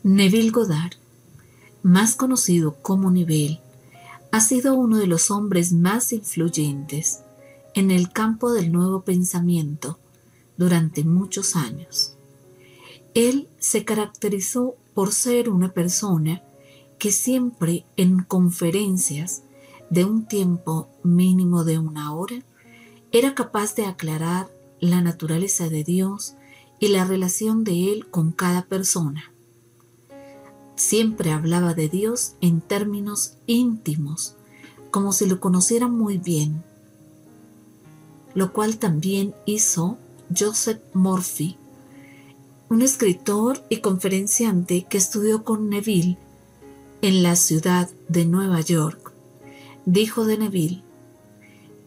Neville Goddard, más conocido como Neville, ha sido uno de los hombres más influyentes en el campo del nuevo pensamiento durante muchos años. Él se caracterizó por ser una persona que siempre en conferencias de un tiempo mínimo de 1 hora era capaz de aclarar la naturaleza de Dios y la relación de Él con cada persona. Siempre hablaba de Dios en términos íntimos, como si lo conocieran muy bien, lo cual también hizo Joseph Murphy, un escritor y conferenciante que estudió con Neville en la ciudad de Nueva York. Dijo de Neville: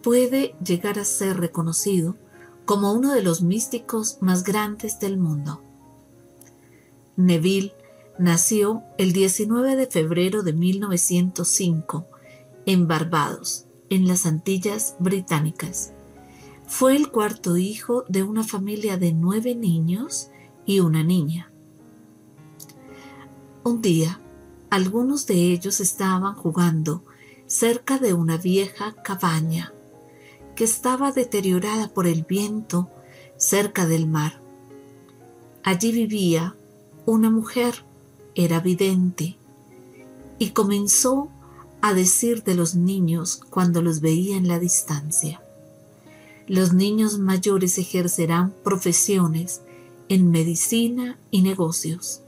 puede llegar a ser reconocido como uno de los místicos más grandes del mundo. Neville nació el 19 de febrero de 1905 en Barbados, en las Antillas Británicas. Fue el cuarto hijo de una familia de 9 niños y una niña. Un día, algunos de ellos estaban jugando cerca de una vieja cabaña que estaba deteriorada por el viento cerca del mar. Allí vivía una mujer, era vidente, y comenzó a decir de los niños cuando los veía en la distancia: los niños mayores ejercerán profesiones en medicina y negocios.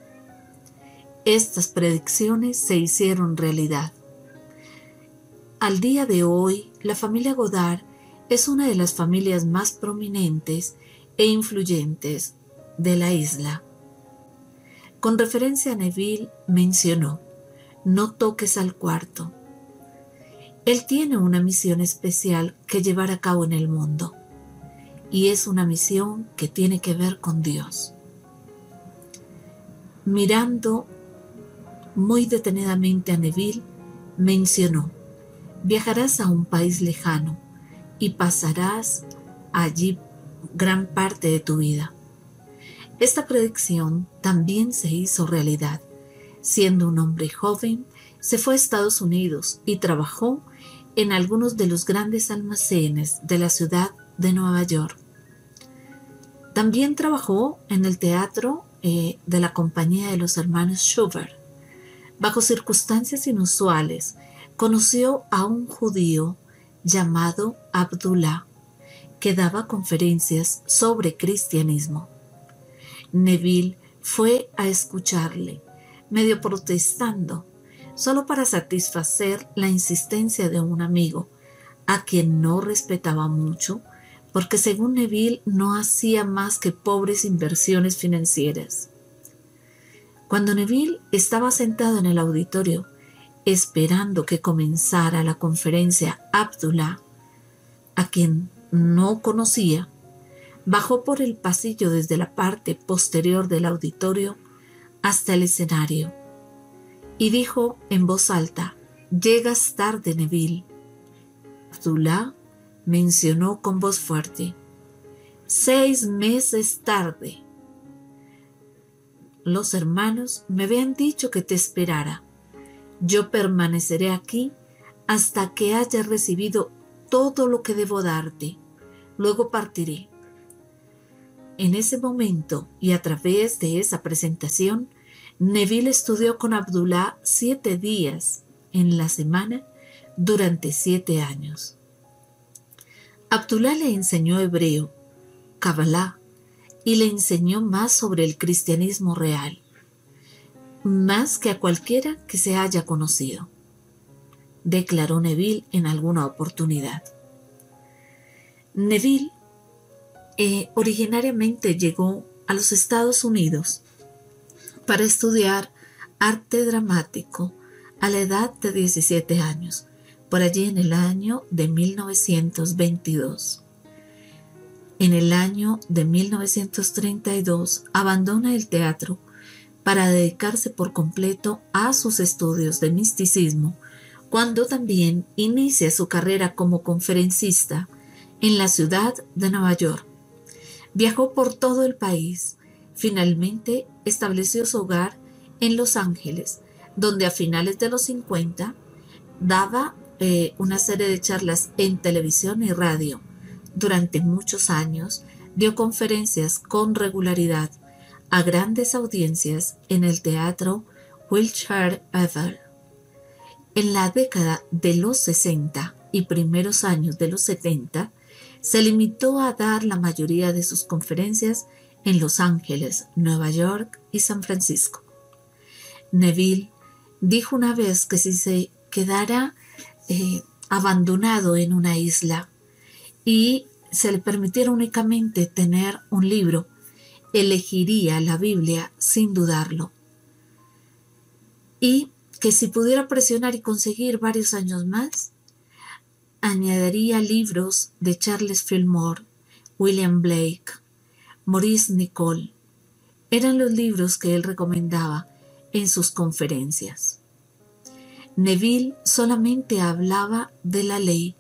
Estas predicciones se hicieron realidad. Al día de hoy, la familia Goddard es una de las familias más prominentes e influyentes de la isla. Con referencia a Neville, mencionó: no toques al cuarto. Él tiene una misión especial que llevar a cabo en el mundo, y es una misión que tiene que ver con Dios. Mirando muy detenidamente a Neville, mencionó: viajarás a un país lejano y pasarás allí gran parte de tu vida. Esta predicción también se hizo realidad. Siendo un hombre joven, se fue a Estados Unidos y trabajó en algunos de los grandes almacenes de la ciudad de Nueva York. También trabajó en el teatro de la compañía de los hermanos Schubert. Bajo circunstancias inusuales, conoció a un judío llamado Abdullah, que daba conferencias sobre cristianismo. Neville fue a escucharle, medio protestando, solo para satisfacer la insistencia de un amigo, a quien no respetaba mucho, porque según Neville no hacía más que pobres inversiones financieras. Cuando Neville estaba sentado en el auditorio, esperando que comenzara la conferencia, Abdullah, a quien no conocía, bajó por el pasillo desde la parte posterior del auditorio hasta el escenario y dijo en voz alta: «Llegas tarde, Neville». Abdullah mencionó con voz fuerte: «6 meses tarde. Los hermanos me habían dicho que te esperara. Yo permaneceré aquí hasta que haya recibido todo lo que debo darte. Luego partiré». En ese momento y a través de esa presentación, Neville estudió con Abdullah 7 días en la semana durante 7 años. Abdullah le enseñó hebreo, Kabbalah, y le enseñó más sobre el cristianismo real, más que a cualquiera que se haya conocido, declaró Neville en alguna oportunidad. Neville originariamente llegó a los Estados Unidos para estudiar arte dramático a la edad de 17 años, por allí en el año de 1922. En el año de 1932 abandona el teatro para dedicarse por completo a sus estudios de misticismo, cuando también inicia su carrera como conferencista en la ciudad de Nueva York. Viajó por todo el país. Finalmente estableció su hogar en Los Ángeles, donde a finales de los 50 daba una serie de charlas en televisión y radio. Durante muchos años dio conferencias con regularidad a grandes audiencias en el teatro Wilshire Adler. En la década de los 60 y primeros años de los 70, se limitó a dar la mayoría de sus conferencias en Los Ángeles, Nueva York y San Francisco. Neville dijo una vez que si se quedara abandonado en una isla y se le permitiera únicamente tener un libro, elegiría la Biblia sin dudarlo. Y que si pudiera presionar y conseguir varios años más, añadiría libros de Charles Fillmore, William Blake, Maurice Nicoll. Eran los libros que él recomendaba en sus conferencias. Neville solamente hablaba de la ley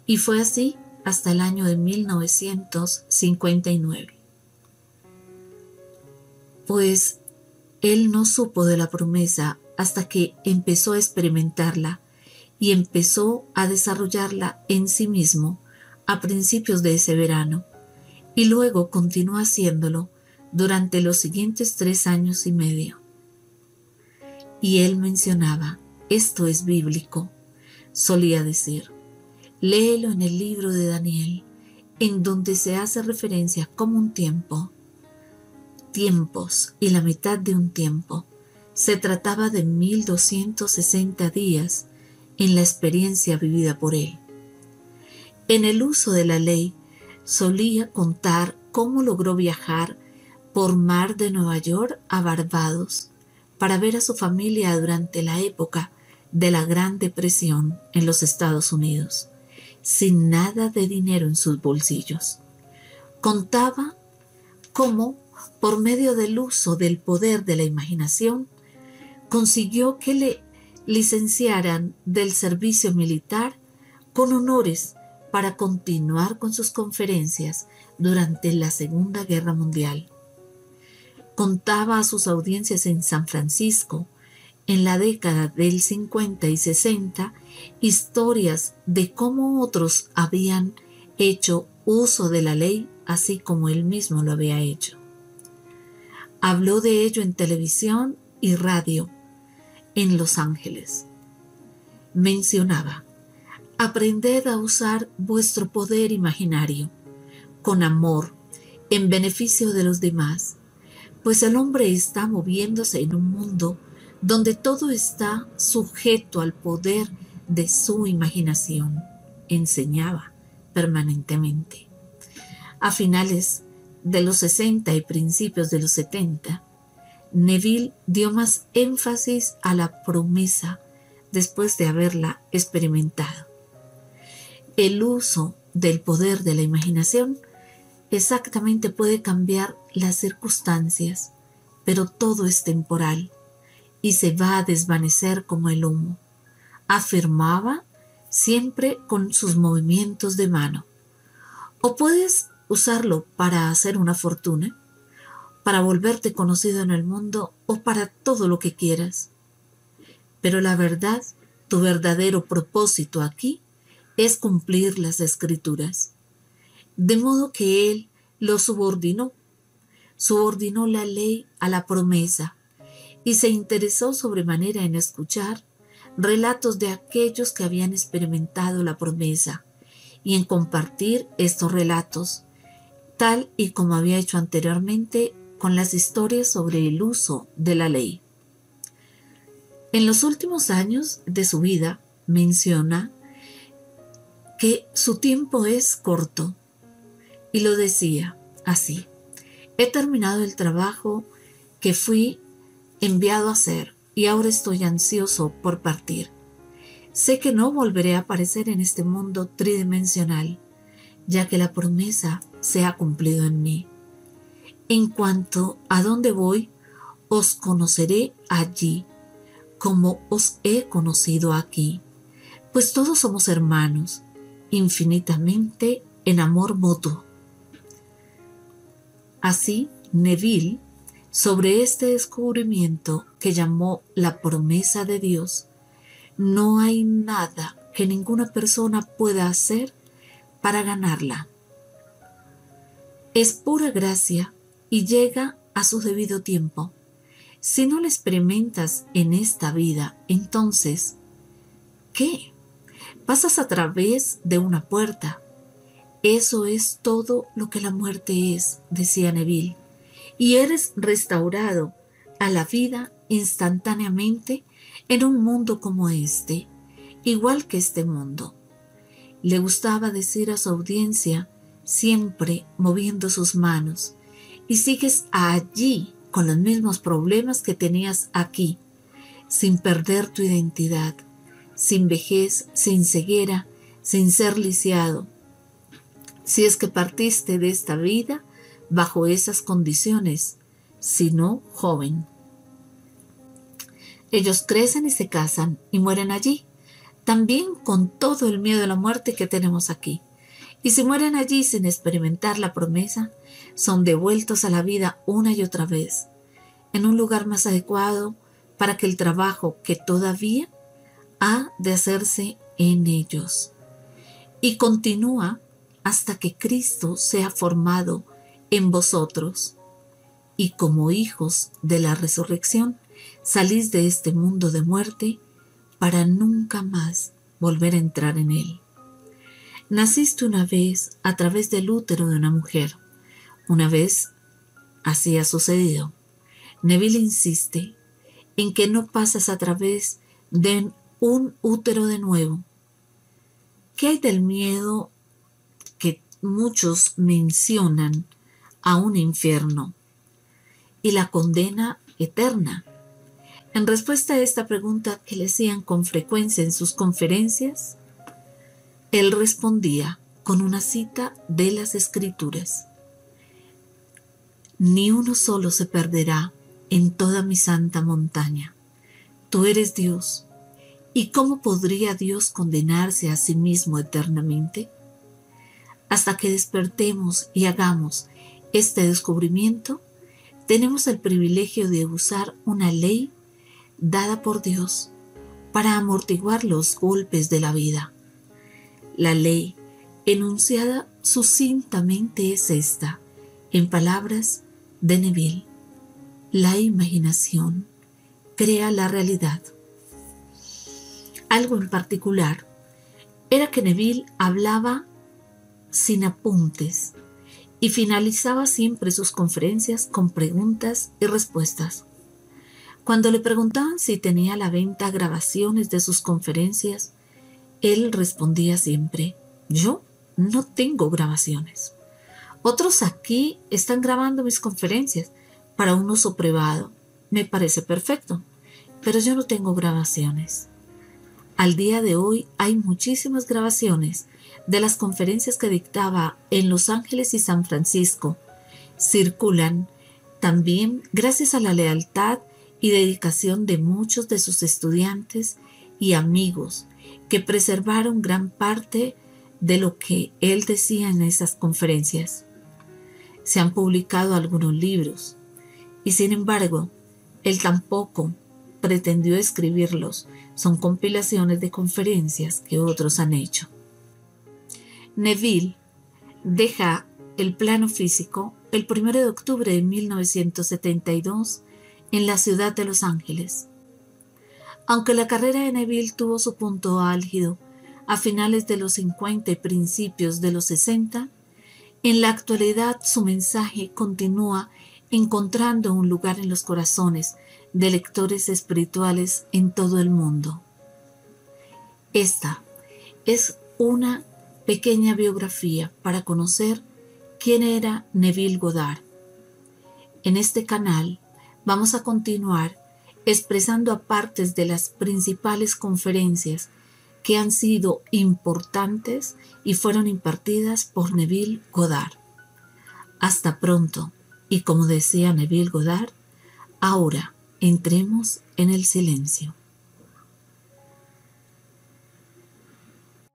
y fue así hasta el año de 1959. Pues él no supo de la promesa hasta que empezó a experimentarla y empezó a desarrollarla en sí mismo a principios de ese verano, y luego continuó haciéndolo durante los siguientes 3 años y medio. Y él mencionaba: esto es bíblico. Solía decir: léelo en el libro de Daniel, en donde se hace referencia como un tiempo, tiempos y la mitad de un tiempo. Se trataba de 1260 días en la experiencia vivida por él. En el uso de la ley, solía contar cómo logró viajar por mar de Nueva York a Barbados para ver a su familia durante la época de la Gran Depresión en los Estados Unidos, sin nada de dinero en sus bolsillos. Contaba cómo, por medio del uso del poder de la imaginación, consiguió que le licenciaran del servicio militar con honores para continuar con sus conferencias durante la Segunda Guerra Mundial. Contaba a sus audiencias en San Francisco, en la década del 50 y 60, historias de cómo otros habían hecho uso de la ley, así como él mismo lo había hecho. Habló de ello en televisión y radio en Los Ángeles. Mencionaba: aprended a usar vuestro poder imaginario con amor en beneficio de los demás, pues el hombre está moviéndose en un mundo donde todo está sujeto al poder de su imaginación. Enseñaba permanentemente. A finales de los 60 y principios de los 70, Neville dio más énfasis a la promesa después de haberla experimentado. El uso del poder de la imaginación exactamente puede cambiar las circunstancias, pero todo es temporal y se va a desvanecer como el humo, afirmaba siempre con sus movimientos de mano. O puedes usarlo para hacer una fortuna, para volverte conocido en el mundo o para todo lo que quieras. Pero la verdad, tu verdadero propósito aquí es cumplir las Escrituras. De modo que él lo subordinó la ley a la promesa y se interesó sobremanera en escuchar relatos de aquellos que habían experimentado la promesa y en compartir estos relatos, tal y como había hecho anteriormente con las historias sobre el uso de la ley. En los últimos años de su vida menciona que su tiempo es corto y lo decía así: he terminado el trabajo que fui enviado a hacer y ahora estoy ansioso por partir. Sé que no volveré a aparecer en este mundo tridimensional, ya que la promesa se ha cumplido en mí. En cuanto a dónde voy, os conoceré allí, como os he conocido aquí, pues todos somos hermanos, infinitamente en amor mutuo. Así, Neville Sobre este descubrimiento que llamó la promesa de Dios, no hay nada que ninguna persona pueda hacer para ganarla. Es pura gracia y llega a su debido tiempo. Si no la experimentas en esta vida, entonces, ¿qué? Pasas a través de una puerta. Eso es todo lo que la muerte es, decía Neville, y eres restaurado a la vida instantáneamente en un mundo como este, igual que este mundo. Le gustaba decir a su audiencia, siempre moviendo sus manos, y sigues allí con los mismos problemas que tenías aquí, sin perder tu identidad, sin vejez, sin ceguera, sin ser lisiado. Si es que partiste de esta vida bajo esas condiciones, si no, joven. Ellos crecen y se casan y mueren allí, también con todo el miedo a la muerte que tenemos aquí. Y si mueren allí sin experimentar la promesa, son devueltos a la vida una y otra vez, en un lugar más adecuado para que el trabajo que todavía ha de hacerse en ellos. Y continúa hasta que Cristo sea formado en vosotros. Y como hijos de la resurrección, salís de este mundo de muerte para nunca más volver a entrar en él. Naciste una vez a través del útero de una mujer. Una vez así ha sucedido. Neville insiste en que no pasas a través de un útero de nuevo. ¿Qué hay del miedo que muchos mencionan a un infierno y la condena eterna? En respuesta a esta pregunta que le hacían con frecuencia en sus conferencias, él respondía con una cita de las Escrituras. Ni uno solo se perderá en toda mi santa montaña. Tú eres Dios. ¿Y cómo podría Dios condenarse a sí mismo eternamente? Hasta que despertemos y hagamos este descubrimiento, tenemos el privilegio de usar una ley dada por Dios para amortiguar los golpes de la vida. La ley enunciada sucintamente es esta, en palabras de Neville: la imaginación crea la realidad. Algo en particular era que Neville hablaba sin apuntes y finalizaba siempre sus conferencias con preguntas y respuestas. Cuando le preguntaban si tenía a la venta grabaciones de sus conferencias, él respondía siempre: yo no tengo grabaciones. Otros aquí están grabando mis conferencias para un uso privado. Me parece perfecto, pero yo no tengo grabaciones. Al día de hoy hay muchísimas grabaciones de las conferencias que dictaba en Los Ángeles y San Francisco. Circulan también gracias a la lealtad y dedicación de muchos de sus estudiantes y amigos que preservaron gran parte de lo que él decía en esas conferencias. Se han publicado algunos libros y sin embargo, él tampoco pretendió escribirlos. Son compilaciones de conferencias que otros han hecho. Neville deja el plano físico el 1 de octubre de 1972 en la ciudad de Los Ángeles. Aunque la carrera de Neville tuvo su punto álgido a finales de los 50 y principios de los 60, en la actualidad su mensaje continúa encontrando un lugar en los corazones de lectores espirituales en todo el mundo. Esta es una pequeña biografía para conocer quién era Neville Goddard. En este canal vamos a continuar expresando apartes de las principales conferencias que han sido importantes y fueron impartidas por Neville Goddard. Hasta pronto, y como decía Neville Goddard, ahora entremos en el silencio.